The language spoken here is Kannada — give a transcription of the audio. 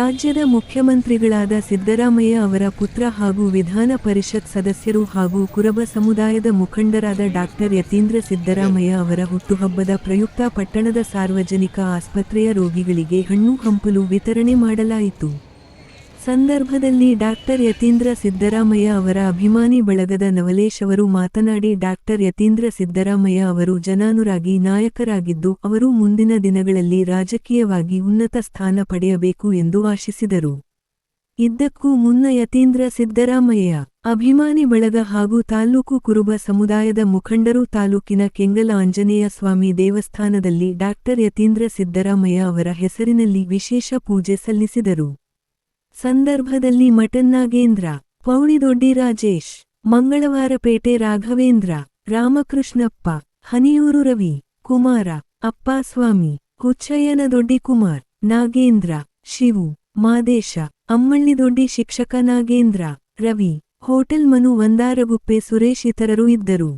ರಾಜ್ಯದ ಮುಖ್ಯಮಂತ್ರಿಗಳಾದ ಸಿದ್ದರಾಮಯ್ಯ ಅವರ ಪುತ್ರ ಹಾಗೂ ವಿಧಾನ ಪರಿಷತ್ ಸದಸ್ಯರು ಹಾಗೂ ಕುರುಬ ಸಮುದಾಯದ ಮುಖಂಡರಾದ ಡಾಕ್ಟರ್ ಯತೀಂದ್ರ ಸಿದ್ದರಾಮಯ್ಯ ಅವರ ಹುಟ್ಟುಹಬ್ಬದ ಪ್ರಯುಕ್ತ ಪಟ್ಟಣದ ಸಾರ್ವಜನಿಕ ಆಸ್ಪತ್ರೆಯ ರೋಗಿಗಳಿಗೆ ಹಣ್ಣು ಹಂಪಲು ವಿತರಣೆ ಮಾಡಲಾಯಿತು. ಸಂದರ್ಭದಲ್ಲಿ ಡಾಕ್ಟರ್ ಯತೀಂದ್ರ ಸಿದ್ದರಾಮಯ್ಯ ಅವರ ಅಭಿಮಾನಿ ಬಳಗದ ನವಲೇಶ್ ಅವರು ಮಾತನಾಡಿ, ಡಾಕ್ಟರ್ ಯತೀಂದ್ರ ಸಿದ್ದರಾಮಯ್ಯ ಅವರು ಜನಾನುರಾಗಿ ನಾಯಕರಾಗಿದ್ದು, ಅವರು ಮುಂದಿನ ದಿನಗಳಲ್ಲಿ ರಾಜಕೀಯವಾಗಿ ಉನ್ನತ ಸ್ಥಾನ ಪಡೆಯಬೇಕು ಎಂದು ಆಶಿಸಿದರು. ಇದಕ್ಕೂ ಮುನ್ನ ಯತೀಂದ್ರ ಸಿದ್ದರಾಮಯ್ಯ ಅಭಿಮಾನಿ ಬಳಗ ಹಾಗೂ ತಾಲ್ಲೂಕು ಕುರುಬ ಸಮುದಾಯದ ಮುಖಂಡರು ತಾಲೂಕಿನ ಕೆಂಗಲ ಆಂಜನೇಯ ಸ್ವಾಮಿ ದೇವಸ್ಥಾನದಲ್ಲಿ ಡಾಕ್ಟರ್ ಯತೀಂದ್ರ ಸಿದ್ದರಾಮಯ್ಯ ಅವರ ಹೆಸರಿನಲ್ಲಿ ವಿಶೇಷ ಪೂಜೆ ಸಲ್ಲಿಸಿದರು. ಸಂದರ್ಭದಲ್ಲಿ ಮಠನ್ ನಾಗೇಂದ್ರ, ಪೌಳಿದೊಡ್ಡಿ ರಾಜೇಶ್, ಮಂಗಳವಾರಪೇಟೆ ರಾಘವೇಂದ್ರ, ರಾಮಕೃಷ್ಣಪ್ಪ, ಹನಿಯೂರು ರವಿ ಕುಮಾರ, ಅಪ್ಪಾಸ್ವಾಮಿ, ಹುಚ್ಚಯ್ಯನದೊಡ್ಡಿ ಕುಮಾರ್, ನಾಗೇಂದ್ರ, ಶಿವು, ಮಾದೇಶ, ಅಮ್ಮಳ್ಳಿದೊಡ್ಡಿ ಶಿಕ್ಷಕ ನಾಗೇಂದ್ರ, ರವಿ, ಹೋಟೆಲ್ ಮನು ವಂದಾರಗುಪ್ಪೆ ಸುರೇಶ್ ಇತರರು ಇದ್ದರು.